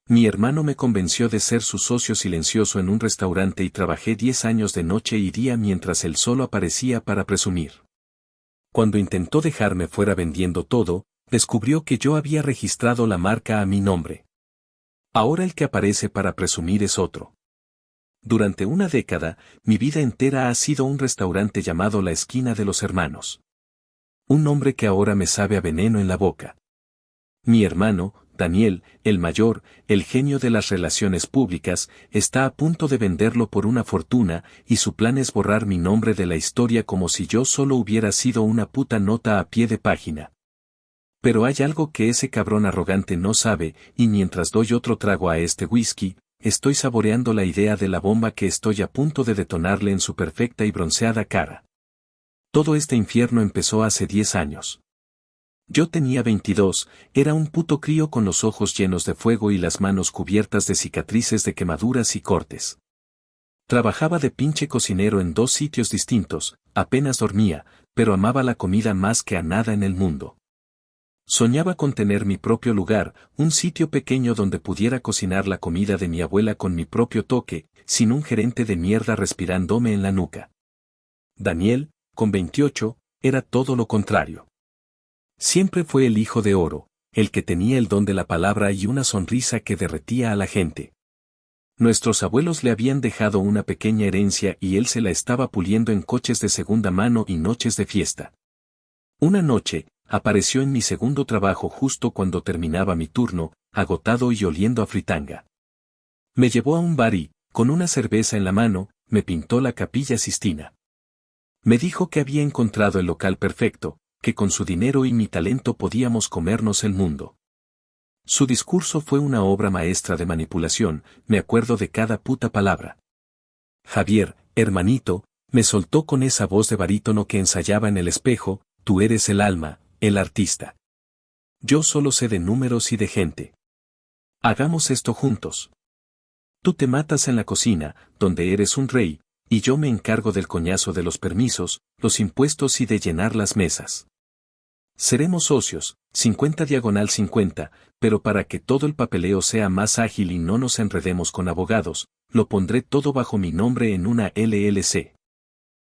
Mi hermano me convenció de ser su socio silencioso en un restaurante y trabajé 10 años de noche y día mientras él solo aparecía para presumir. Cuando intentó dejarme fuera vendiendo todo, descubrió que yo había registrado la marca a mi nombre. Ahora el que aparece para presumir es otro. Durante una década, mi vida entera ha sido un restaurante llamado La Esquina de los Hermanos. Un nombre que ahora me sabe a veneno en la boca. Mi hermano, Daniel, el mayor, el genio de las relaciones públicas, está a punto de venderlo por una fortuna, y su plan es borrar mi nombre de la historia como si yo solo hubiera sido una puta nota a pie de página. Pero hay algo que ese cabrón arrogante no sabe, y mientras doy otro trago a este whisky, estoy saboreando la idea de la bomba que estoy a punto de detonarle en su perfecta y bronceada cara. Todo este infierno empezó hace 10 años. Yo tenía 22, era un puto crío con los ojos llenos de fuego y las manos cubiertas de cicatrices de quemaduras y cortes. Trabajaba de pinche cocinero en 2 sitios distintos, apenas dormía, pero amaba la comida más que a nada en el mundo. Soñaba con tener mi propio lugar, un sitio pequeño donde pudiera cocinar la comida de mi abuela con mi propio toque, sin un gerente de mierda respirándome en la nuca. Daniel, con 28, era todo lo contrario. Siempre fue el hijo de oro, el que tenía el don de la palabra y una sonrisa que derretía a la gente. Nuestros abuelos le habían dejado una pequeña herencia y él se la estaba puliendo en coches de segunda mano y noches de fiesta. Una noche, apareció en mi segundo trabajo justo cuando terminaba mi turno, agotado y oliendo a fritanga. Me llevó a un bar y, con una cerveza en la mano, me pintó la Capilla Sistina. Me dijo que había encontrado el local perfecto, que con su dinero y mi talento podíamos comernos el mundo. Su discurso fue una obra maestra de manipulación, me acuerdo de cada puta palabra. Javier, hermanito, me soltó con esa voz de barítono que ensayaba en el espejo, tú eres el alma, el artista. Yo solo sé de números y de gente. Hagamos esto juntos. Tú te matas en la cocina, donde eres un rey, y yo me encargo del coñazo de los permisos, los impuestos y de llenar las mesas. Seremos socios, 50/50, pero para que todo el papeleo sea más ágil y no nos enredemos con abogados, lo pondré todo bajo mi nombre en una LLC.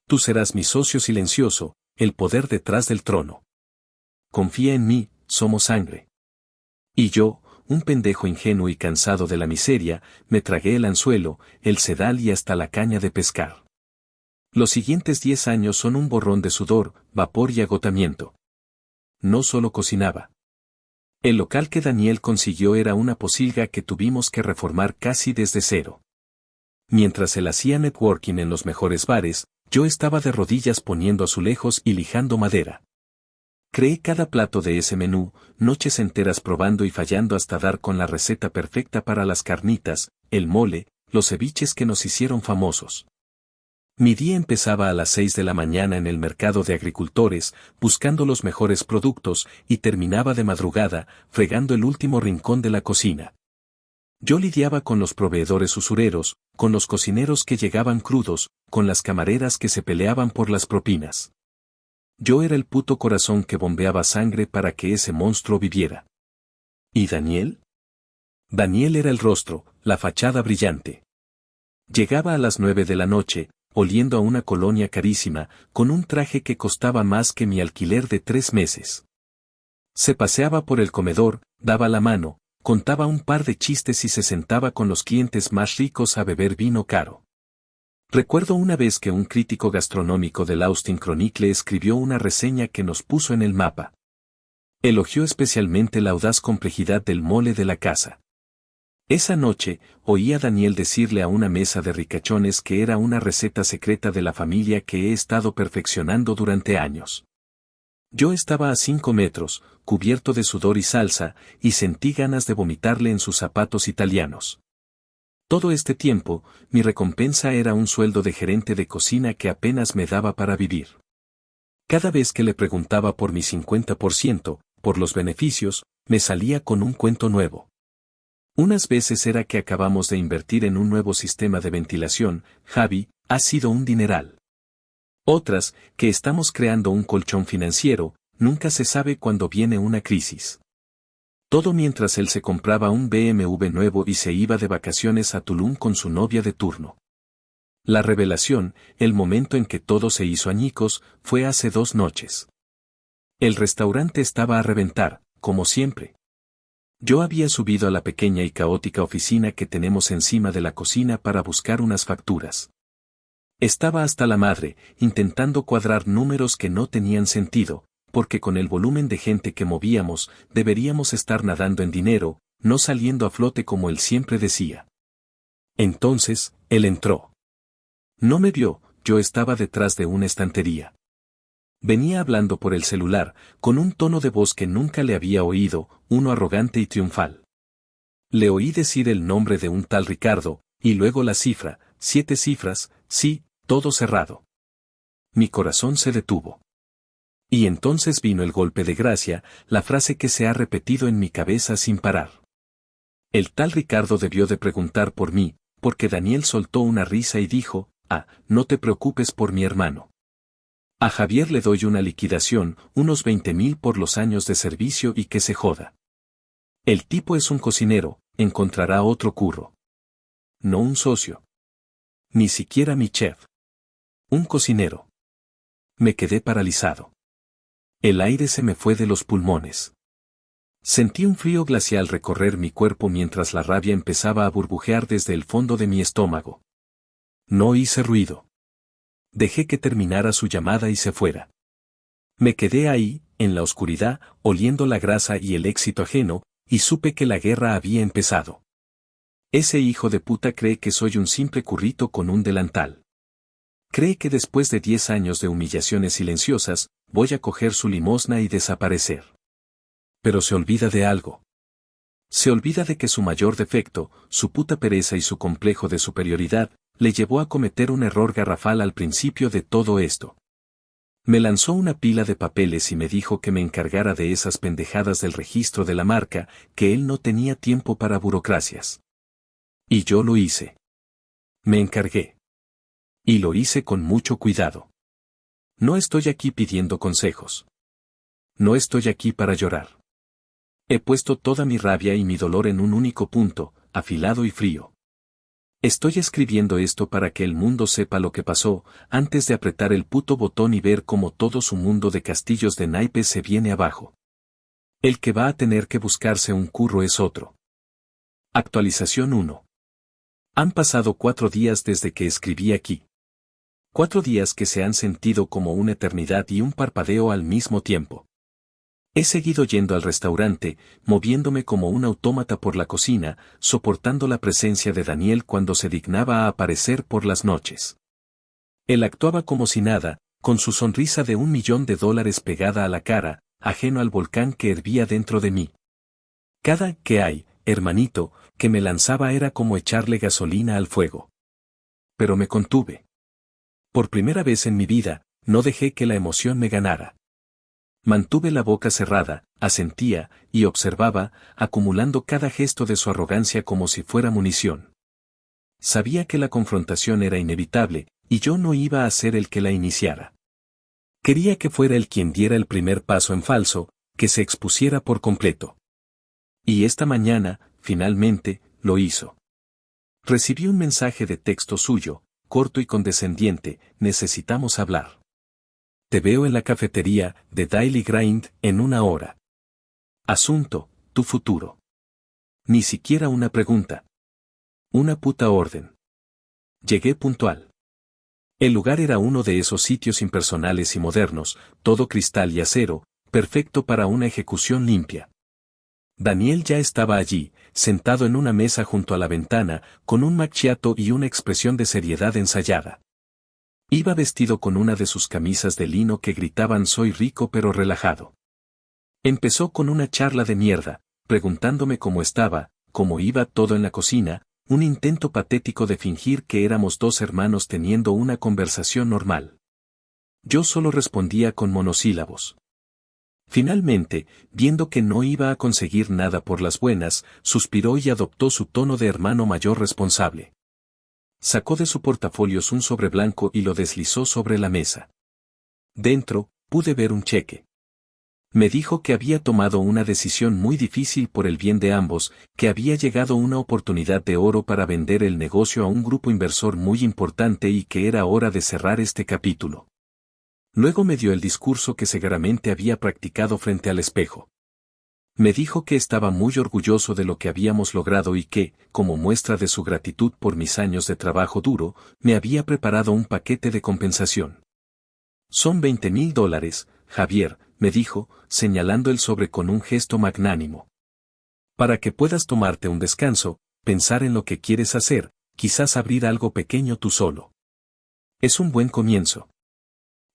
Tú serás mi socio silencioso, el poder detrás del trono. Confía en mí, somos sangre. Y yo, un pendejo ingenuo y cansado de la miseria, me tragué el anzuelo, el sedal y hasta la caña de pescar. Los siguientes 10 años son un borrón de sudor, vapor y agotamiento. No solo cocinaba. El local que Daniel consiguió era una posilga que tuvimos que reformar casi desde cero. Mientras él hacía networking en los mejores bares, yo estaba de rodillas poniendo azulejos y lijando madera. Creé cada plato de ese menú, noches enteras probando y fallando hasta dar con la receta perfecta para las carnitas, el mole, los ceviches que nos hicieron famosos. Mi día empezaba a las 6 de la mañana en el mercado de agricultores, buscando los mejores productos, y terminaba de madrugada, fregando el último rincón de la cocina. Yo lidiaba con los proveedores usureros, con los cocineros que llegaban crudos, con las camareras que se peleaban por las propinas. Yo era el puto corazón que bombeaba sangre para que ese monstruo viviera. ¿Y Daniel? Daniel era el rostro, la fachada brillante. Llegaba a las 9 de la noche, oliendo a una colonia carísima, con un traje que costaba más que mi alquiler de 3 meses. Se paseaba por el comedor, daba la mano, contaba un par de chistes y se sentaba con los clientes más ricos a beber vino caro. Recuerdo una vez que un crítico gastronómico del Austin Chronicle escribió una reseña que nos puso en el mapa. Elogió especialmente la audaz complejidad del mole de la casa. Esa noche, oí a Daniel decirle a una mesa de ricachones que era una receta secreta de la familia que he estado perfeccionando durante años. Yo estaba a 5 metros, cubierto de sudor y salsa, y sentí ganas de vomitarle en sus zapatos italianos. Todo este tiempo, mi recompensa era un sueldo de gerente de cocina que apenas me daba para vivir. Cada vez que le preguntaba por mi 50%, por los beneficios, me salía con un cuento nuevo. Unas veces era que acabamos de invertir en un nuevo sistema de ventilación, Javi, ha sido un dineral. Otras, que estamos creando un colchón financiero, nunca se sabe cuándo viene una crisis. Todo mientras él se compraba un BMW nuevo y se iba de vacaciones a Tulum con su novia de turno. La revelación, el momento en que todo se hizo añicos, fue hace 2 noches. El restaurante estaba a reventar, como siempre. Yo había subido a la pequeña y caótica oficina que tenemos encima de la cocina para buscar unas facturas. Estaba hasta la madre, intentando cuadrar números que no tenían sentido, porque con el volumen de gente que movíamos, deberíamos estar nadando en dinero, no saliendo a flote como él siempre decía. Entonces, él entró. No me vio, yo estaba detrás de una estantería. Venía hablando por el celular, con un tono de voz que nunca le había oído, uno arrogante y triunfal. Le oí decir el nombre de un tal Ricardo, y luego la cifra, 7 cifras, sí, todo cerrado. Mi corazón se detuvo. Y entonces vino el golpe de gracia, la frase que se ha repetido en mi cabeza sin parar. El tal Ricardo debió de preguntar por mí, porque Daniel soltó una risa y dijo, no te preocupes por mi hermano. A Javier le doy una liquidación, unos 20,000 por los años de servicio y que se joda. El tipo es un cocinero, encontrará otro curro. No un socio. Ni siquiera mi chef. Un cocinero. Me quedé paralizado. El aire se me fue de los pulmones. Sentí un frío glacial recorrer mi cuerpo mientras la rabia empezaba a burbujear desde el fondo de mi estómago. No hice ruido. Dejé que terminara su llamada y se fuera. Me quedé ahí, en la oscuridad, oliendo la grasa y el éxito ajeno, y supe que la guerra había empezado. Ese hijo de puta cree que soy un simple currito con un delantal. Cree que después de 10 años de humillaciones silenciosas, voy a coger su limosna y desaparecer. Pero se olvida de algo. Se olvida de que su mayor defecto, su puta pereza y su complejo de superioridad, le llevó a cometer un error garrafal al principio de todo esto. Me lanzó una pila de papeles y me dijo que me encargara de esas pendejadas del registro de la marca, que él no tenía tiempo para burocracias. Y yo lo hice. Me encargué. Y lo hice con mucho cuidado. No estoy aquí pidiendo consejos. No estoy aquí para llorar. He puesto toda mi rabia y mi dolor en un único punto, afilado y frío. Estoy escribiendo esto para que el mundo sepa lo que pasó, antes de apretar el puto botón y ver cómo todo su mundo de castillos de naipes se viene abajo. El que va a tener que buscarse un curro es otro. Actualización 1. Han pasado 4 días desde que escribí aquí. 4 días que se han sentido como una eternidad y un parpadeo al mismo tiempo. He seguido yendo al restaurante, moviéndome como un autómata por la cocina, soportando la presencia de Daniel cuando se dignaba a aparecer por las noches. Él actuaba como si nada, con su sonrisa de $1,000,000 pegada a la cara, ajeno al volcán que hervía dentro de mí. Cada "¿qué hay, hermanito?" que me lanzaba era como echarle gasolina al fuego. Pero me contuve. Por primera vez en mi vida, no dejé que la emoción me ganara. Mantuve la boca cerrada, asentía, y observaba, acumulando cada gesto de su arrogancia como si fuera munición. Sabía que la confrontación era inevitable, y yo no iba a ser el que la iniciara. Quería que fuera él quien diera el primer paso en falso, que se expusiera por completo. Y esta mañana, finalmente, lo hizo. Recibí un mensaje de texto suyo, corto y condescendiente: necesitamos hablar. Te veo en la cafetería de Daily Grind en 1 hora. Asunto, tu futuro. Ni siquiera una pregunta. Una puta orden. Llegué puntual. El lugar era uno de esos sitios impersonales y modernos, todo cristal y acero, perfecto para una ejecución limpia. Daniel ya estaba allí, sentado en una mesa junto a la ventana, con un macchiato y una expresión de seriedad ensayada. Iba vestido con una de sus camisas de lino que gritaban "soy rico pero relajado". Empezó con una charla de mierda, preguntándome cómo estaba, cómo iba todo en la cocina, un intento patético de fingir que éramos 2 hermanos teniendo una conversación normal. Yo solo respondía con monosílabos. Finalmente, viendo que no iba a conseguir nada por las buenas, suspiró y adoptó su tono de hermano mayor responsable. Sacó de su portafolio un sobre blanco y lo deslizó sobre la mesa. Dentro, pude ver un cheque. Me dijo que había tomado una decisión muy difícil por el bien de ambos, que había llegado una oportunidad de oro para vender el negocio a un grupo inversor muy importante y que era hora de cerrar este capítulo. Luego me dio el discurso que seguramente había practicado frente al espejo. Me dijo que estaba muy orgulloso de lo que habíamos logrado y que, como muestra de su gratitud por mis años de trabajo duro, me había preparado un paquete de compensación. Son $20,000, Javier, me dijo, señalando el sobre con un gesto magnánimo. Para que puedas tomarte un descanso, pensar en lo que quieres hacer, quizás abrir algo pequeño tú solo. Es un buen comienzo.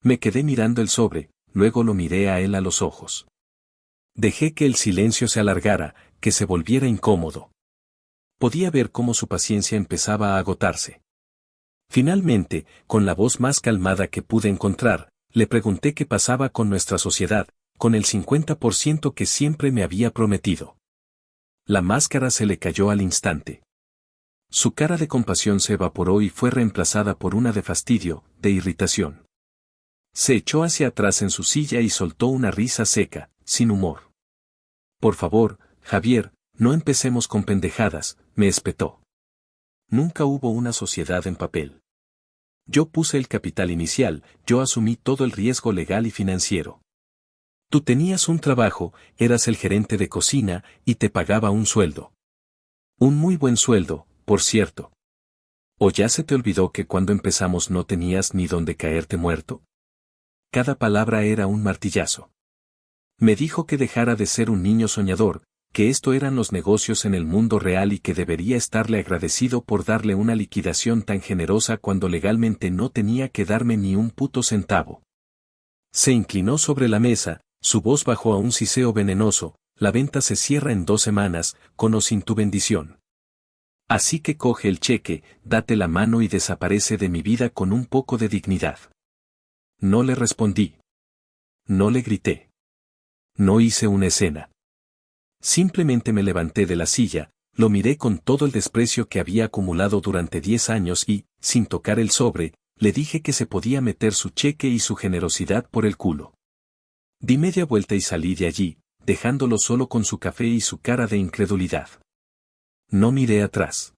Me quedé mirando el sobre, luego lo miré a él a los ojos. Dejé que el silencio se alargara, que se volviera incómodo. Podía ver cómo su paciencia empezaba a agotarse. Finalmente, con la voz más calmada que pude encontrar, le pregunté qué pasaba con nuestra sociedad, con el 50% que siempre me había prometido. La máscara se le cayó al instante. Su cara de compasión se evaporó y fue reemplazada por una de fastidio, de irritación. Se echó hacia atrás en su silla y soltó una risa seca, sin humor. Por favor, Javier, no empecemos con pendejadas, me espetó. Nunca hubo una sociedad en papel. Yo puse el capital inicial, yo asumí todo el riesgo legal y financiero. Tú tenías un trabajo, eras el gerente de cocina y te pagaba un sueldo. Un muy buen sueldo, por cierto. ¿O ya se te olvidó que cuando empezamos no tenías ni dónde caerte muerto? Cada palabra era un martillazo. Me dijo que dejara de ser un niño soñador, que esto eran los negocios en el mundo real y que debería estarle agradecido por darle una liquidación tan generosa cuando legalmente no tenía que darme ni un puto centavo. Se inclinó sobre la mesa, su voz bajó a un siseo venenoso, la venta se cierra en 2 semanas, con o sin tu bendición. Así que coge el cheque, date la mano y desaparece de mi vida con un poco de dignidad. No le respondí. No le grité. No hice una escena. Simplemente me levanté de la silla, lo miré con todo el desprecio que había acumulado durante 10 años y, sin tocar el sobre, le dije que se podía meter su cheque y su generosidad por el culo. Di media vuelta y salí de allí, dejándolo solo con su café y su cara de incredulidad. No miré atrás.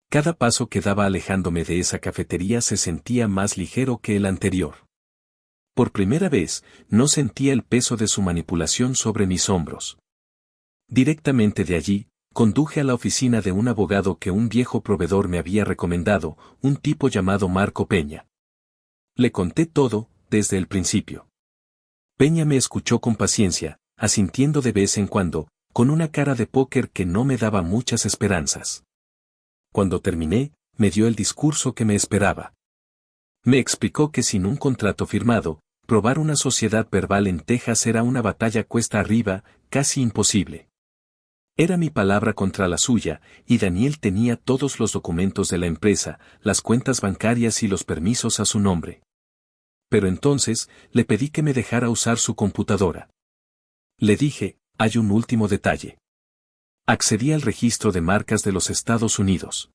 Cada paso que daba alejándome de esa cafetería se sentía más ligero que el anterior. Por primera vez, no sentía el peso de su manipulación sobre mis hombros. Directamente de allí, conduje a la oficina de un abogado que un viejo proveedor me había recomendado, un tipo llamado Marco Peña. Le conté todo, desde el principio. Peña me escuchó con paciencia, asintiendo de vez en cuando, con una cara de póker que no me daba muchas esperanzas. Cuando terminé, me dio el discurso que me esperaba. Me explicó que sin un contrato firmado, probar una sociedad verbal en Texas era una batalla cuesta arriba, casi imposible. Era mi palabra contra la suya, y Daniel tenía todos los documentos de la empresa, las cuentas bancarias y los permisos a su nombre. Pero entonces, le pedí que me dejara usar su computadora. Le dije, hay un último detalle. Accedí al registro de marcas de los Estados Unidos.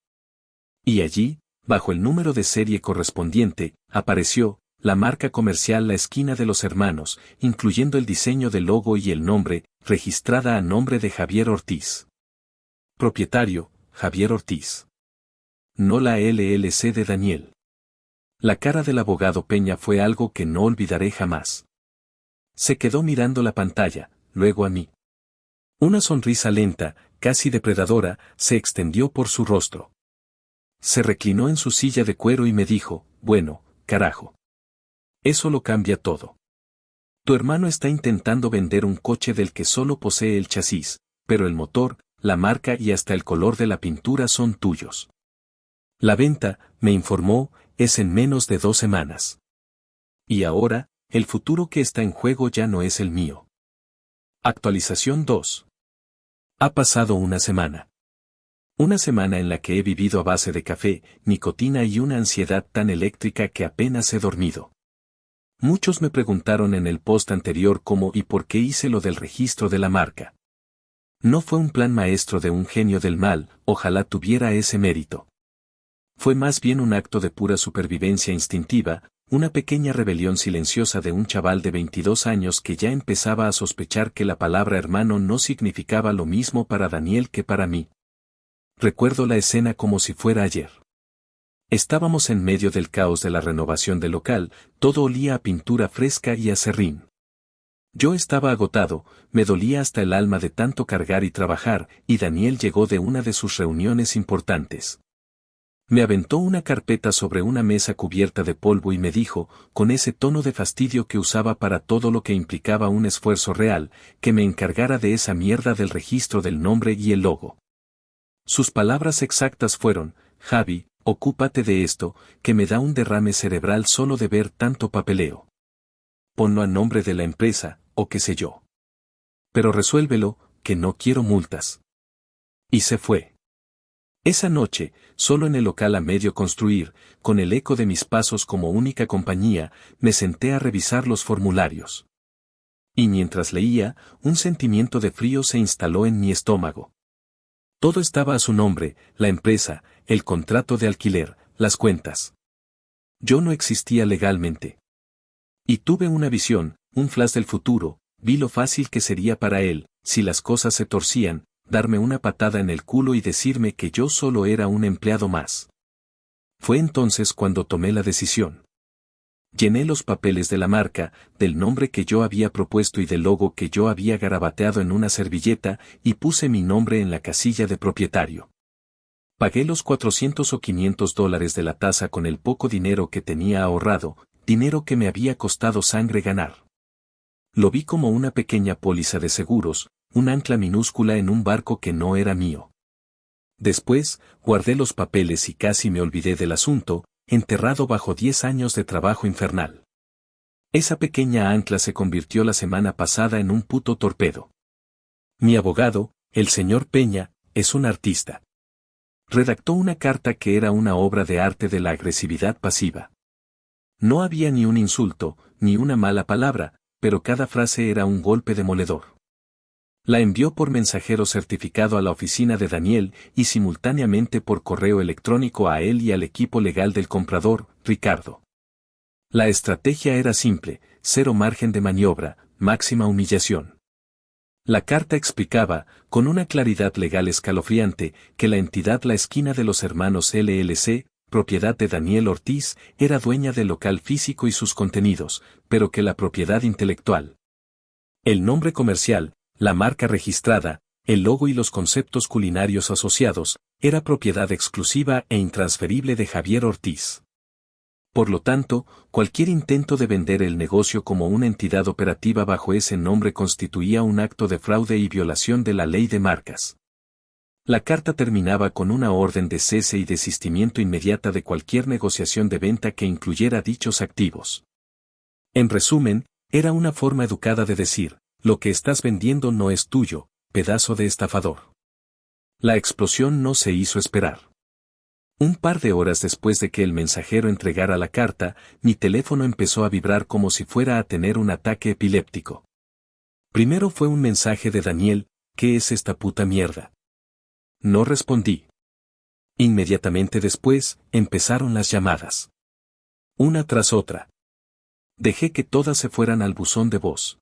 Y allí, bajo el número de serie correspondiente, apareció, la marca comercial La Esquina de los Hermanos, incluyendo el diseño del logo y el nombre, registrada a nombre de Javier Ortiz. Propietario, Javier Ortiz. No la LLC de Daniel. La cara del abogado Peña fue algo que no olvidaré jamás. Se quedó mirando la pantalla, luego a mí. Una sonrisa lenta, casi depredadora, se extendió por su rostro. Se reclinó en su silla de cuero y me dijo, bueno, carajo. Eso lo cambia todo. Tu hermano está intentando vender un coche del que solo posee el chasis, pero el motor, la marca y hasta el color de la pintura son tuyos. La venta, me informó, es en menos de 2 semanas. Y ahora, el futuro que está en juego ya no es el mío. Actualización 2. Ha pasado una semana. Una semana en la que he vivido a base de café, nicotina y una ansiedad tan eléctrica que apenas he dormido. Muchos me preguntaron en el post anterior cómo y por qué hice lo del registro de la marca. No fue un plan maestro de un genio del mal, ojalá tuviera ese mérito. Fue más bien un acto de pura supervivencia instintiva, una pequeña rebelión silenciosa de un chaval de 22 años que ya empezaba a sospechar que la palabra hermano no significaba lo mismo para Daniel que para mí. Recuerdo la escena como si fuera ayer. Estábamos en medio del caos de la renovación del local, todo olía a pintura fresca y a serrín. Yo estaba agotado, me dolía hasta el alma de tanto cargar y trabajar, y Daniel llegó de una de sus reuniones importantes. Me aventó una carpeta sobre una mesa cubierta de polvo y me dijo, con ese tono de fastidio que usaba para todo lo que implicaba un esfuerzo real, que me encargara de esa mierda del registro del nombre y el logo. Sus palabras exactas fueron, Javi, ocúpate de esto, que me da un derrame cerebral solo de ver tanto papeleo. Ponlo a nombre de la empresa, o qué sé yo. Pero resuélvelo, que no quiero multas. Y se fue. Esa noche, solo en el local a medio construir, con el eco de mis pasos como única compañía, me senté a revisar los formularios. Y mientras leía, un sentimiento de frío se instaló en mi estómago. Todo estaba a su nombre, la empresa, el contrato de alquiler, las cuentas. Yo no existía legalmente. Y tuve una visión, un flash del futuro, vi lo fácil que sería para él, si las cosas se torcían, darme una patada en el culo y decirme que yo solo era un empleado más. Fue entonces cuando tomé la decisión. Llené los papeles de la marca, del nombre que yo había propuesto y del logo que yo había garabateado en una servilleta, y puse mi nombre en la casilla de propietario. Pagué los $400 o $500 de la tasa con el poco dinero que tenía ahorrado, dinero que me había costado sangre ganar. Lo vi como una pequeña póliza de seguros, un ancla minúscula en un barco que no era mío. Después, guardé los papeles y casi me olvidé del asunto, enterrado bajo 10 años de trabajo infernal. Esa pequeña ancla se convirtió la semana pasada en un puto torpedo. Mi abogado, el señor Peña, es un artista. Redactó una carta que era una obra de arte de la agresividad pasiva. No había ni un insulto, ni una mala palabra, pero cada frase era un golpe demoledor. La envió por mensajero certificado a la oficina de Daniel y simultáneamente por correo electrónico a él y al equipo legal del comprador, Ricardo. La estrategia era simple, cero margen de maniobra, máxima humillación. La carta explicaba, con una claridad legal escalofriante, que la entidad La Esquina de los Hermanos LLC, propiedad de Daniel Ortiz, era dueña del local físico y sus contenidos, pero que la propiedad intelectual, el nombre comercial, la marca registrada, el logo y los conceptos culinarios asociados, era propiedad exclusiva e intransferible de Javier Ortiz. Por lo tanto, cualquier intento de vender el negocio como una entidad operativa bajo ese nombre constituía un acto de fraude y violación de la ley de marcas. La carta terminaba con una orden de cese y desistimiento inmediata de cualquier negociación de venta que incluyera dichos activos. En resumen, era una forma educada de decir, lo que estás vendiendo no es tuyo, pedazo de estafador. La explosión no se hizo esperar. Un par de horas después de que el mensajero entregara la carta, mi teléfono empezó a vibrar como si fuera a tener un ataque epiléptico. Primero fue un mensaje de Daniel, ¿qué es esta puta mierda? No respondí. Inmediatamente después, empezaron las llamadas. Una tras otra. Dejé que todas se fueran al buzón de voz.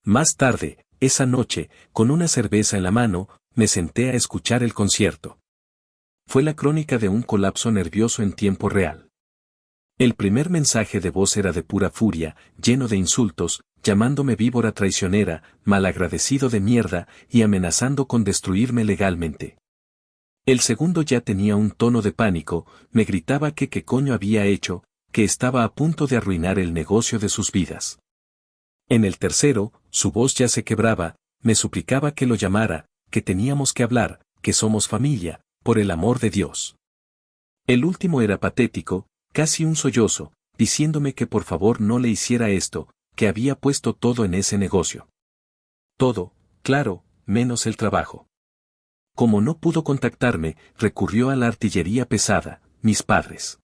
Más tarde, esa noche, con una cerveza en la mano, me senté a escuchar el concierto. Fue la crónica de un colapso nervioso en tiempo real. El primer mensaje de voz era de pura furia, lleno de insultos, llamándome víbora traicionera, malagradecido de mierda, y amenazando con destruirme legalmente. El segundo ya tenía un tono de pánico, me gritaba que qué coño había hecho, que estaba a punto de arruinar el negocio de sus vidas. En el tercero, su voz ya se quebraba, me suplicaba que lo llamara, que teníamos que hablar, que somos familia, por el amor de Dios. El último era patético, casi un sollozo, diciéndome que por favor no le hiciera esto, que había puesto todo en ese negocio. Todo, claro, menos el trabajo. Como no pudo contactarme, recurrió a la artillería pesada, mis padres.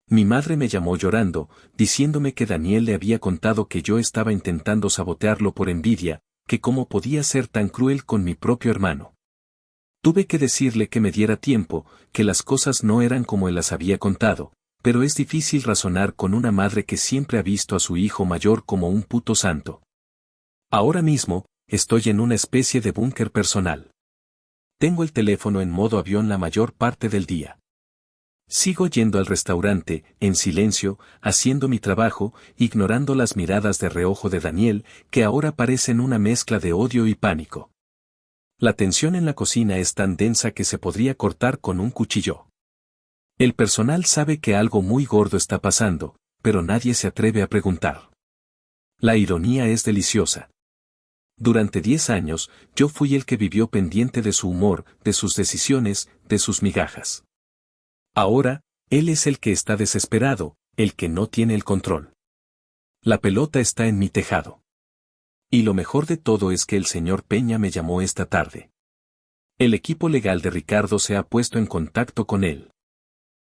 Mi madre me llamó llorando, diciéndome que Daniel le había contado que yo estaba intentando sabotearlo por envidia, que cómo podía ser tan cruel con mi propio hermano. Tuve que decirle que me diera tiempo, que las cosas no eran como él las había contado, pero es difícil razonar con una madre que siempre ha visto a su hijo mayor como un puto santo. Ahora mismo, estoy en una especie de búnker personal. Tengo el teléfono en modo avión la mayor parte del día. Sigo yendo al restaurante, en silencio, haciendo mi trabajo, ignorando las miradas de reojo de Daniel, que ahora parecen una mezcla de odio y pánico. La tensión en la cocina es tan densa que se podría cortar con un cuchillo. El personal sabe que algo muy gordo está pasando, pero nadie se atreve a preguntar. La ironía es deliciosa. Durante 10 años, yo fui el que vivió pendiente de su humor, de sus decisiones, de sus migajas. Ahora, él es el que está desesperado, el que no tiene el control. La pelota está en mi tejado. Y lo mejor de todo es que el señor Peña me llamó esta tarde. El equipo legal de Ricardo se ha puesto en contacto con él.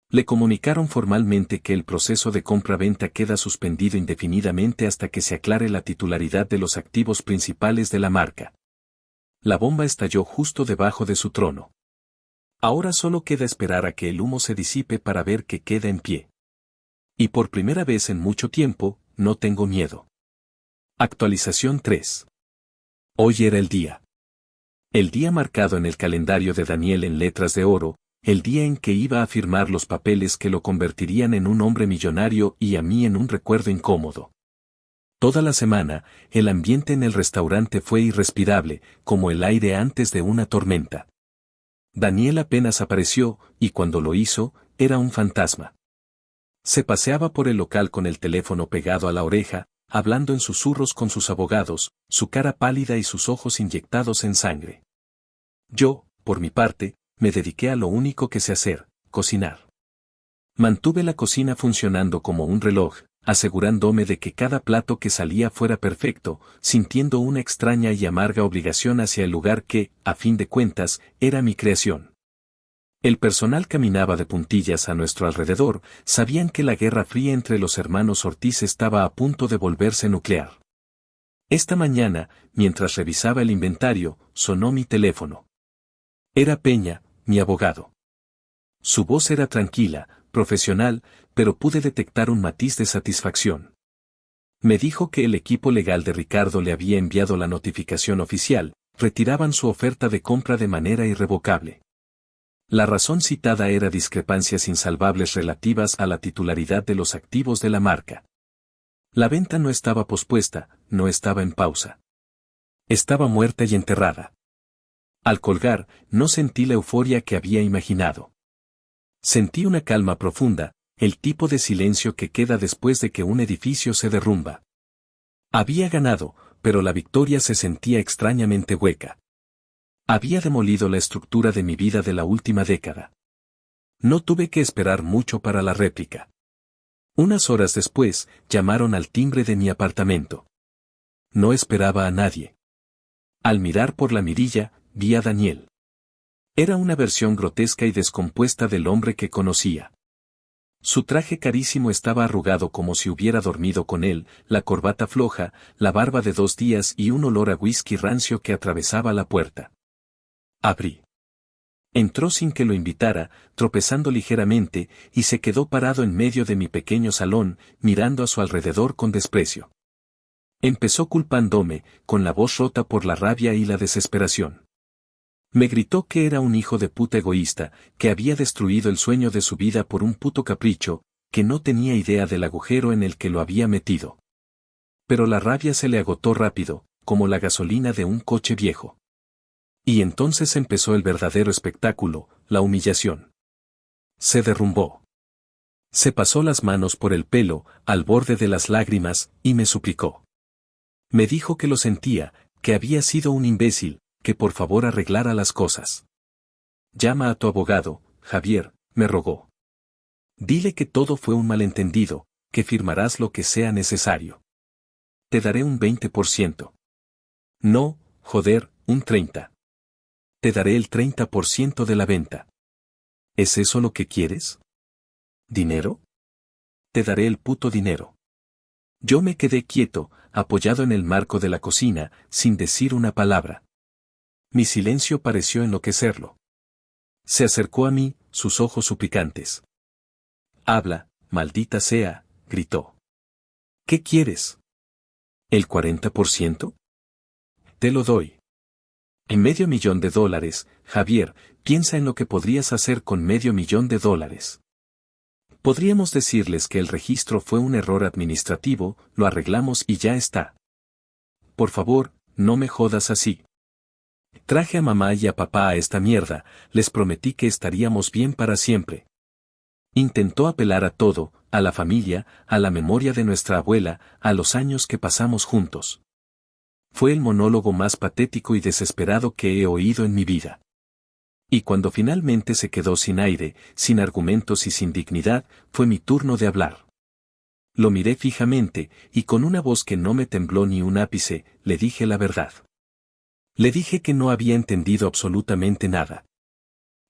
Le comunicaron formalmente que el proceso de compra-venta queda suspendido indefinidamente hasta que se aclare la titularidad de los activos principales de la marca. La bomba estalló justo debajo de su trono. Ahora solo queda esperar a que el humo se disipe para ver qué queda en pie. Y por primera vez en mucho tiempo, no tengo miedo. Actualización 3. Hoy era el día. El día marcado en el calendario de Daniel en letras de oro, el día en que iba a firmar los papeles que lo convertirían en un hombre millonario y a mí en un recuerdo incómodo. Toda la semana, el ambiente en el restaurante fue irrespirable, como el aire antes de una tormenta. Daniel apenas apareció, y cuando lo hizo, era un fantasma. Se paseaba por el local con el teléfono pegado a la oreja, hablando en susurros con sus abogados, su cara pálida y sus ojos inyectados en sangre. Yo, por mi parte, me dediqué a lo único que sé hacer, cocinar. Mantuve la cocina funcionando como un reloj, asegurándome de que cada plato que salía fuera perfecto, sintiendo una extraña y amarga obligación hacia el lugar que, a fin de cuentas, era mi creación. El personal caminaba de puntillas a nuestro alrededor, sabían que la guerra fría entre los hermanos Ortiz estaba a punto de volverse nuclear. Esta mañana, mientras revisaba el inventario, sonó mi teléfono. Era Peña, mi abogado. Su voz era tranquila, profesional, pero pude detectar un matiz de satisfacción. Me dijo que el equipo legal de Ricardo le había enviado la notificación oficial, retiraban su oferta de compra de manera irrevocable. La razón citada era discrepancias insalvables relativas a la titularidad de los activos de la marca. La venta no estaba pospuesta, no estaba en pausa. Estaba muerta y enterrada. Al colgar, no sentí la euforia que había imaginado. Sentí una calma profunda, el tipo de silencio que queda después de que un edificio se derrumba. Había ganado, pero la victoria se sentía extrañamente hueca. Había demolido la estructura de mi vida de la última década. No tuve que esperar mucho para la réplica. Unas horas después, llamaron al timbre de mi apartamento. No esperaba a nadie. Al mirar por la mirilla, vi a Daniel. Era una versión grotesca y descompuesta del hombre que conocía. Su traje carísimo estaba arrugado como si hubiera dormido con él, la corbata floja, la barba de 2 días y un olor a whisky rancio que atravesaba la puerta. Abrí. Entró sin que lo invitara, tropezando ligeramente, y se quedó parado en medio de mi pequeño salón, mirando a su alrededor con desprecio. Empezó culpándome, con la voz rota por la rabia y la desesperación. Me gritó que era un hijo de puta egoísta, que había destruido el sueño de su vida por un puto capricho, que no tenía idea del agujero en el que lo había metido. Pero la rabia se le agotó rápido, como la gasolina de un coche viejo. Y entonces empezó el verdadero espectáculo, la humillación. Se derrumbó. Se pasó las manos por el pelo, al borde de las lágrimas, y me suplicó. Me dijo que lo sentía, que había sido un imbécil, que por favor arreglara las cosas. Llama a tu abogado, Javier, me rogó. Dile que todo fue un malentendido, que firmarás lo que sea necesario. Te daré un 20%. No, joder, un 30%. Te daré el 30% de la venta. ¿Es eso lo que quieres? ¿Dinero? Te daré el puto dinero. Yo me quedé quieto, apoyado en el marco de la cocina, sin decir una palabra. Mi silencio pareció enloquecerlo. Se acercó a mí, sus ojos suplicantes. Habla, maldita sea, gritó. ¿Qué quieres? ¿El 40%? Te lo doy. En $500,000, Javier, piensa en lo que podrías hacer con $500,000. Podríamos decirles que el registro fue un error administrativo, lo arreglamos y ya está. Por favor, no me jodas así. Traje a mamá y a papá a esta mierda, les prometí que estaríamos bien para siempre. Intentó apelar a todo, a la familia, a la memoria de nuestra abuela, a los años que pasamos juntos. Fue el monólogo más patético y desesperado que he oído en mi vida. Y cuando finalmente se quedó sin aire, sin argumentos y sin dignidad, fue mi turno de hablar. Lo miré fijamente, y con una voz que no me tembló ni un ápice, le dije la verdad. Le dije que no había entendido absolutamente nada.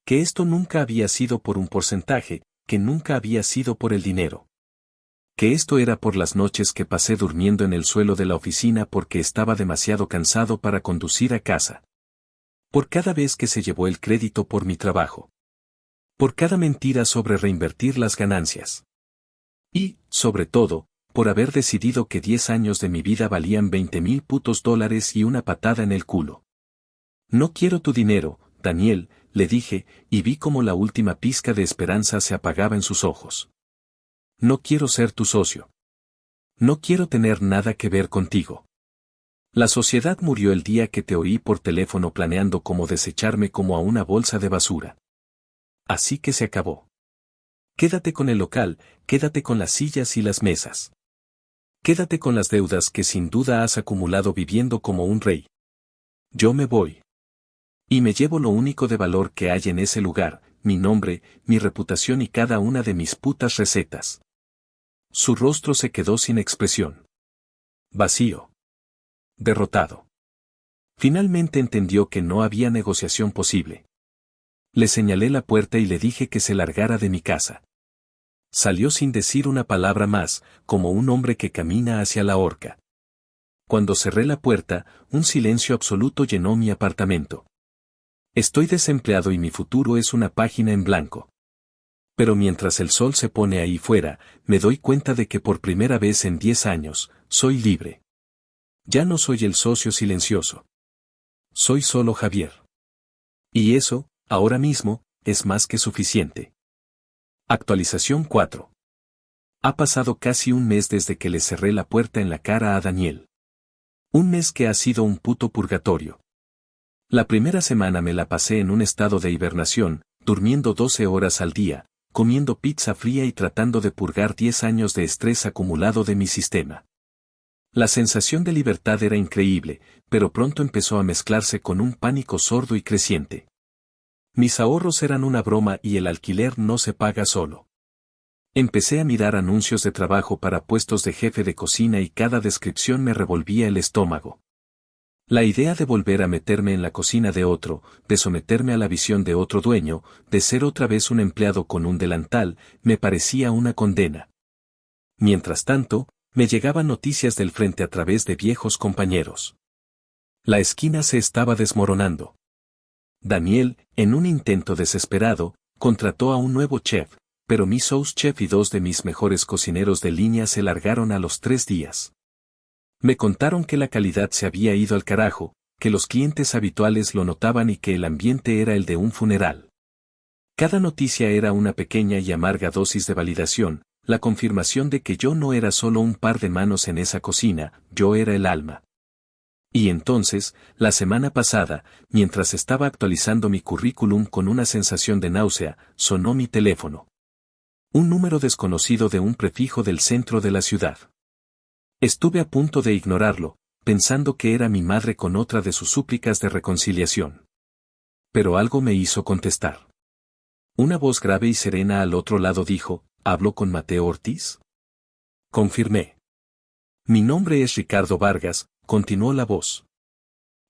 Que esto nunca había sido por un porcentaje, que nunca había sido por el dinero. Que esto era por las noches que pasé durmiendo en el suelo de la oficina porque estaba demasiado cansado para conducir a casa. Por cada vez que se llevó el crédito por mi trabajo. Por cada mentira sobre reinvertir las ganancias. Y, sobre todo, por haber decidido que 10 años de mi vida valían $20,000 y una patada en el culo. No quiero tu dinero, Daniel, le dije, y vi como la última pizca de esperanza se apagaba en sus ojos. No quiero ser tu socio. No quiero tener nada que ver contigo. La sociedad murió el día que te oí por teléfono planeando cómo desecharme como a una bolsa de basura. Así que se acabó. Quédate con el local, quédate con las sillas y las mesas. Quédate con las deudas que sin duda has acumulado viviendo como un rey. Yo me voy. Y me llevo lo único de valor que hay en ese lugar, mi nombre, mi reputación y cada una de mis putas recetas. Su rostro se quedó sin expresión. Vacío. Derrotado. Finalmente entendió que no había negociación posible. Le señalé la puerta y le dije que se largara de mi casa. Salió sin decir una palabra más, como un hombre que camina hacia la horca. Cuando cerré la puerta, un silencio absoluto llenó mi apartamento. Estoy desempleado y mi futuro es una página en blanco. Pero mientras el sol se pone ahí fuera, me doy cuenta de que por primera vez en 10 años, soy libre. Ya no soy el socio silencioso. Soy solo Javier. Y eso, ahora mismo, es más que suficiente. Actualización 4. Ha pasado casi un mes desde que le cerré la puerta en la cara a Daniel. Un mes que ha sido un puto purgatorio. La primera semana me la pasé en un estado de hibernación, durmiendo 12 horas al día, comiendo pizza fría y tratando de purgar 10 años de estrés acumulado de mi sistema. La sensación de libertad era increíble, pero pronto empezó a mezclarse con un pánico sordo y creciente. Mis ahorros eran una broma y el alquiler no se paga solo. Empecé a mirar anuncios de trabajo para puestos de jefe de cocina y cada descripción me revolvía el estómago. La idea de volver a meterme en la cocina de otro, de someterme a la visión de otro dueño, de ser otra vez un empleado con un delantal, me parecía una condena. Mientras tanto, me llegaban noticias del frente a través de viejos compañeros. La esquina se estaba desmoronando. Daniel, en un intento desesperado, contrató a un nuevo chef, pero mi sous chef y 2 de mis mejores cocineros de línea se largaron a los 3 días. Me contaron que la calidad se había ido al carajo, que los clientes habituales lo notaban y que el ambiente era el de un funeral. Cada noticia era una pequeña y amarga dosis de validación, la confirmación de que yo no era solo un par de manos en esa cocina, yo era el alma. Y entonces, la semana pasada, mientras estaba actualizando mi currículum con una sensación de náusea, sonó mi teléfono. Un número desconocido de un prefijo del centro de la ciudad. Estuve a punto de ignorarlo, pensando que era mi madre con otra de sus súplicas de reconciliación. Pero algo me hizo contestar. Una voz grave y serena al otro lado dijo, ¿hablo con Mateo Ortiz? Confirmé. Mi nombre es Ricardo Vargas, continuó la voz.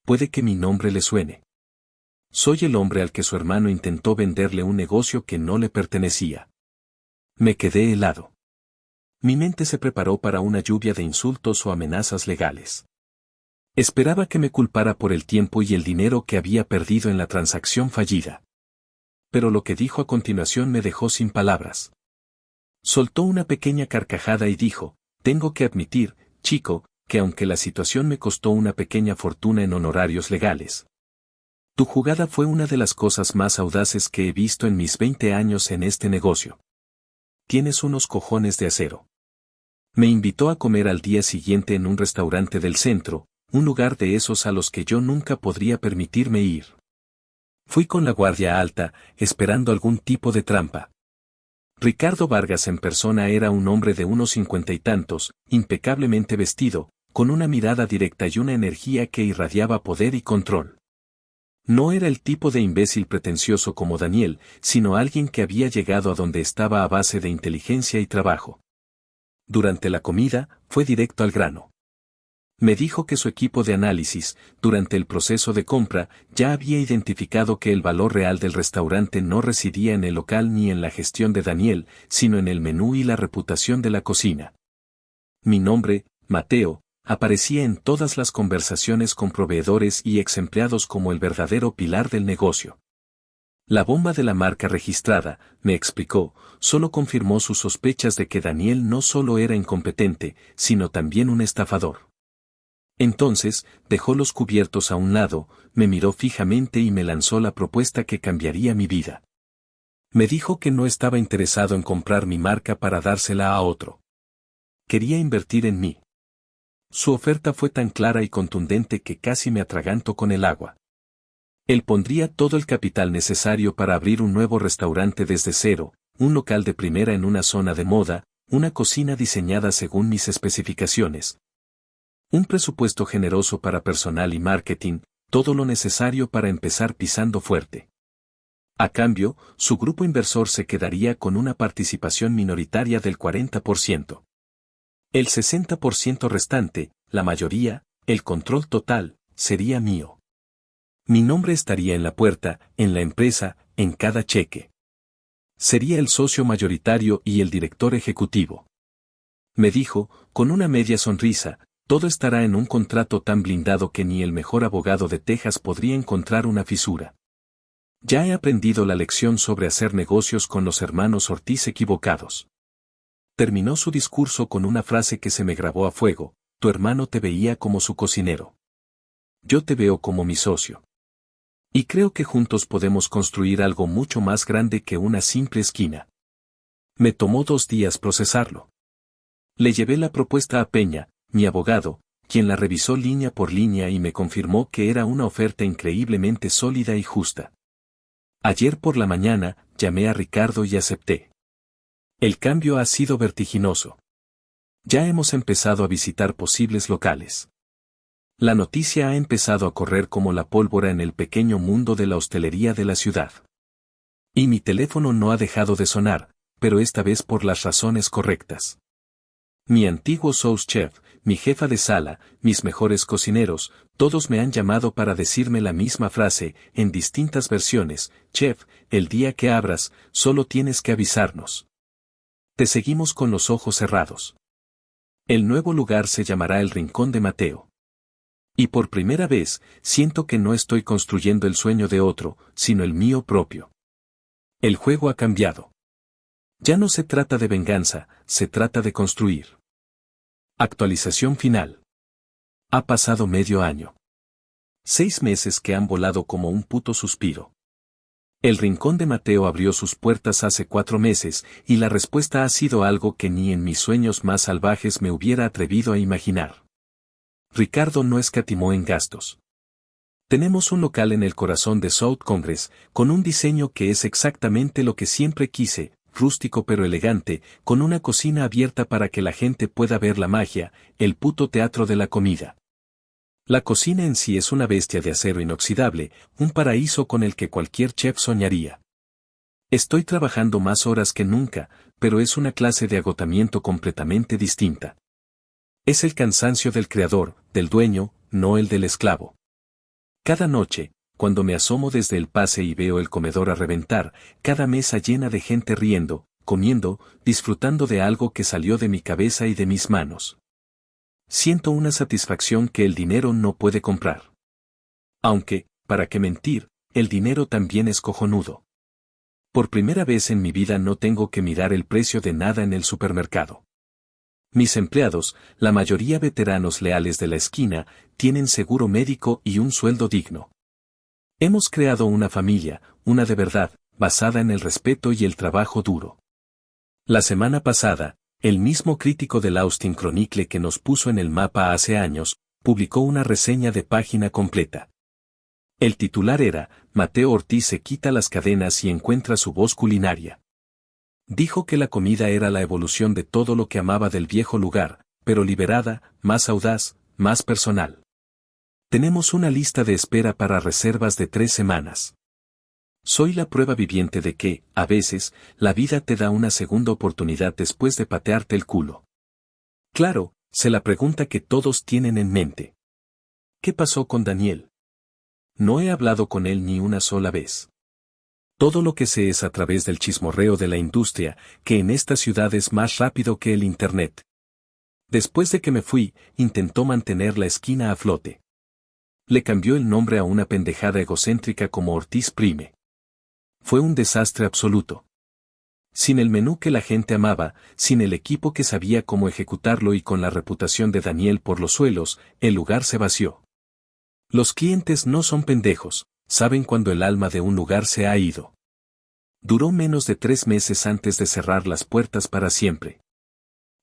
Puede que mi nombre le suene. Soy el hombre al que su hermano intentó venderle un negocio que no le pertenecía. Me quedé helado. Mi mente se preparó para una lluvia de insultos o amenazas legales. Esperaba que me culpara por el tiempo y el dinero que había perdido en la transacción fallida. Pero lo que dijo a continuación me dejó sin palabras. Soltó una pequeña carcajada y dijo, tengo que admitir, chico, que aunque la situación me costó una pequeña fortuna en honorarios legales. Tu jugada fue una de las cosas más audaces que he visto en mis 20 años en este negocio. Tienes unos cojones de acero. Me invitó a comer al día siguiente en un restaurante del centro, un lugar de esos a los que yo nunca podría permitirme ir. Fui con la guardia alta, esperando algún tipo de trampa. Ricardo Vargas en persona era un hombre de unos 50 y tantos, impecablemente vestido, con una mirada directa y una energía que irradiaba poder y control. No era el tipo de imbécil pretencioso como Daniel, sino alguien que había llegado a donde estaba a base de inteligencia y trabajo. Durante la comida, fue directo al grano. Me dijo que su equipo de análisis, durante el proceso de compra, ya había identificado que el valor real del restaurante no residía en el local ni en la gestión de Daniel, sino en el menú y la reputación de la cocina. Mi nombre, Mateo, aparecía en todas las conversaciones con proveedores y ex empleados como el verdadero pilar del negocio. La bomba de la marca registrada, me explicó, solo confirmó sus sospechas de que Daniel no solo era incompetente, sino también un estafador. Entonces, dejó los cubiertos a un lado, me miró fijamente y me lanzó la propuesta que cambiaría mi vida. Me dijo que no estaba interesado en comprar mi marca para dársela a otro. Quería invertir en mí. Su oferta fue tan clara y contundente que casi me atraganto con el agua. Él pondría todo el capital necesario para abrir un nuevo restaurante desde cero, un local de primera en una zona de moda, una cocina diseñada según mis especificaciones. Un presupuesto generoso para personal y marketing, todo lo necesario para empezar pisando fuerte. A cambio, su grupo inversor se quedaría con una participación minoritaria del 40%. El 60% restante, la mayoría, el control total, sería mío. Mi nombre estaría en la puerta, en la empresa, en cada cheque. Sería el socio mayoritario y el director ejecutivo. Me dijo, con una media sonrisa, todo estará en un contrato tan blindado que ni el mejor abogado de Texas podría encontrar una fisura. Ya he aprendido la lección sobre hacer negocios con los hermanos Ortiz equivocados. Terminó su discurso con una frase que se me grabó a fuego, tu hermano te veía como su cocinero. Yo te veo como mi socio. Y creo que juntos podemos construir algo mucho más grande que una simple esquina. Me tomó 2 días procesarlo. Le llevé la propuesta a Peña, mi abogado, quien la revisó línea por línea y me confirmó que era una oferta increíblemente sólida y justa. Ayer por la mañana, llamé a Ricardo y acepté. El cambio ha sido vertiginoso. Ya hemos empezado a visitar posibles locales. La noticia ha empezado a correr como la pólvora en el pequeño mundo de la hostelería de la ciudad. Y mi teléfono no ha dejado de sonar, pero esta vez por las razones correctas. Mi antiguo sous chef, mi jefa de sala, mis mejores cocineros, todos me han llamado para decirme la misma frase, en distintas versiones, chef, el día que abras, solo tienes que avisarnos. Te seguimos con los ojos cerrados. El nuevo lugar se llamará El Rincón de Mateo. Y por primera vez, siento que no estoy construyendo el sueño de otro, sino el mío propio. El juego ha cambiado. Ya no se trata de venganza, se trata de construir. Actualización final. Ha pasado medio año. 6 meses que han volado como un puto suspiro. El Rincón de Mateo abrió sus puertas hace 4 meses, y la respuesta ha sido algo que ni en mis sueños más salvajes me hubiera atrevido a imaginar. Ricardo no escatimó en gastos. Tenemos un local en el corazón de South Congress, con un diseño que es exactamente lo que siempre quise, rústico pero elegante, con una cocina abierta para que la gente pueda ver la magia, el puto teatro de la comida. La cocina en sí es una bestia de acero inoxidable, un paraíso con el que cualquier chef soñaría. Estoy trabajando más horas que nunca, pero es una clase de agotamiento completamente distinta. Es el cansancio del creador, del dueño, no el del esclavo. Cada noche, cuando me asomo desde el pase y veo el comedor a reventar, cada mesa llena de gente riendo, comiendo, disfrutando de algo que salió de mi cabeza y de mis manos. Siento una satisfacción que el dinero no puede comprar. Aunque, para qué mentir, el dinero también es cojonudo. Por primera vez en mi vida no tengo que mirar el precio de nada en el supermercado. Mis empleados, la mayoría veteranos leales de la esquina, tienen seguro médico y un sueldo digno. Hemos creado una familia, una de verdad, basada en el respeto y el trabajo duro. La semana pasada, el mismo crítico del Austin Chronicle que nos puso en el mapa hace años, publicó una reseña de página completa. El titular era, Mateo Ortiz se quita las cadenas y encuentra su voz culinaria. Dijo que la comida era la evolución de todo lo que amaba del viejo lugar, pero liberada, más audaz, más personal. Tenemos una lista de espera para reservas de 3 semanas. Soy la prueba viviente de que, a veces, la vida te da una segunda oportunidad después de patearte el culo. Claro, se la pregunta que todos tienen en mente. ¿Qué pasó con Daniel? No he hablado con él ni una sola vez. Todo lo que sé es a través del chismorreo de la industria, que en esta ciudad es más rápido que el Internet. Después de que me fui, intentó mantener la esquina a flote. Le cambió el nombre a una pendejada egocéntrica como Ortiz Prime. Fue un desastre absoluto. Sin el menú que la gente amaba, sin el equipo que sabía cómo ejecutarlo y con la reputación de Daniel por los suelos, el lugar se vació. Los clientes no son pendejos, saben cuando el alma de un lugar se ha ido. Duró menos de 3 meses antes de cerrar las puertas para siempre.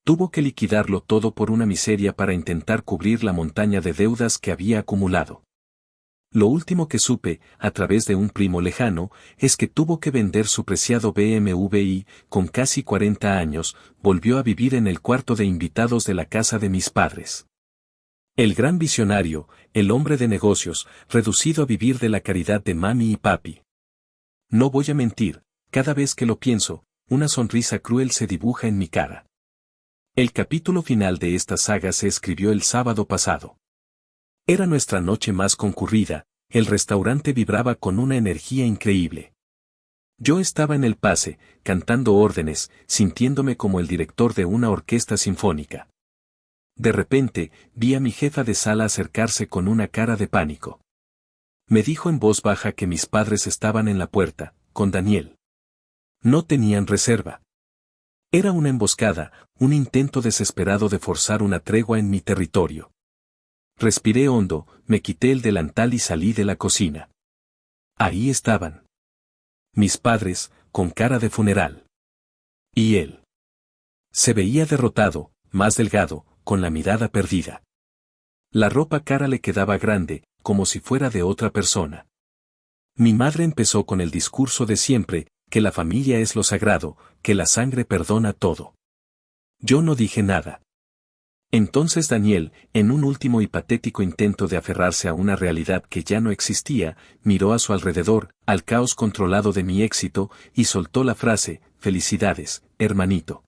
Tuvo que liquidarlo todo por una miseria para intentar cubrir la montaña de deudas que había acumulado. Lo último que supe, a través de un primo lejano, es que tuvo que vender su preciado BMW y, con casi 40 años, volvió a vivir en el cuarto de invitados de la casa de mis padres. El gran visionario, el hombre de negocios, reducido a vivir de la caridad de mami y papi. No voy a mentir, cada vez que lo pienso, una sonrisa cruel se dibuja en mi cara. El capítulo final de esta saga se escribió el sábado pasado. Era nuestra noche más concurrida, el restaurante vibraba con una energía increíble. Yo estaba en el pase, cantando órdenes, sintiéndome como el director de una orquesta sinfónica. De repente, vi a mi jefa de sala acercarse con una cara de pánico. Me dijo en voz baja que mis padres estaban en la puerta, con Daniel. No tenían reserva. Era una emboscada, un intento desesperado de forzar una tregua en mi territorio. Respiré hondo, me quité el delantal y salí de la cocina. Ahí estaban. Mis padres, con cara de funeral. Y él. Se veía derrotado, más delgado, con la mirada perdida. La ropa cara le quedaba grande, como si fuera de otra persona. Mi madre empezó con el discurso de siempre, que la familia es lo sagrado, que la sangre perdona todo. Yo no dije nada. Entonces Daniel, en un último y patético intento de aferrarse a una realidad que ya no existía, miró a su alrededor, al caos controlado de mi éxito, y soltó la frase, felicidades, hermanito.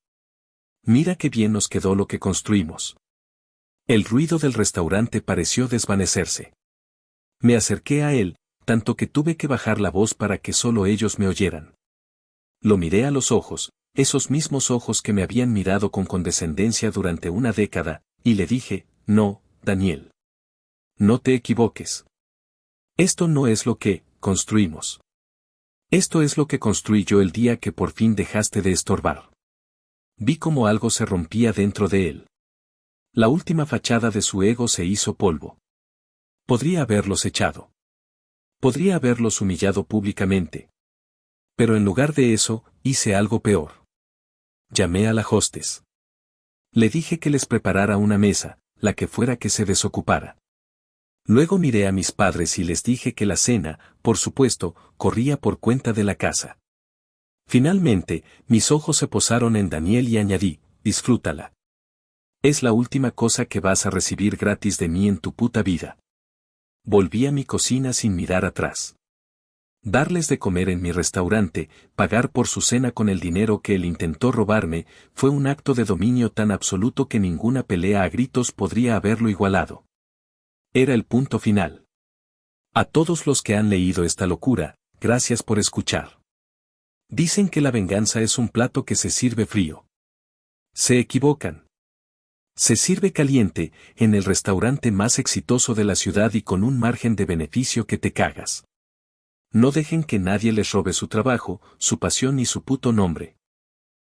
Mira qué bien nos quedó lo que construimos. El ruido del restaurante pareció desvanecerse. Me acerqué a él, tanto que tuve que bajar la voz para que solo ellos me oyeran. Lo miré a los ojos, esos mismos ojos que me habían mirado con condescendencia durante una década, y le dije, no, Daniel. No te equivoques. Esto no es lo que construimos. Esto es lo que construí yo el día que por fin dejaste de estorbar. Vi como algo se rompía dentro de él. La última fachada de su ego se hizo polvo. Podría haberlos echado. Podría haberlos humillado públicamente. Pero en lugar de eso, hice algo peor. Llamé a la hostess. Le dije que les preparara una mesa, la que fuera que se desocupara. Luego miré a mis padres y les dije que la cena, por supuesto, corría por cuenta de la casa. Finalmente, mis ojos se posaron en Daniel y añadí, disfrútala. Es la última cosa que vas a recibir gratis de mí en tu puta vida. Volví a mi cocina sin mirar atrás. Darles de comer en mi restaurante, pagar por su cena con el dinero que él intentó robarme, fue un acto de dominio tan absoluto que ninguna pelea a gritos podría haberlo igualado. Era el punto final. A todos los que han leído esta locura, gracias por escuchar. Dicen que la venganza es un plato que se sirve frío. Se equivocan. Se sirve caliente, en el restaurante más exitoso de la ciudad y con un margen de beneficio que te cagas. No dejen que nadie les robe su trabajo, su pasión y su puto nombre.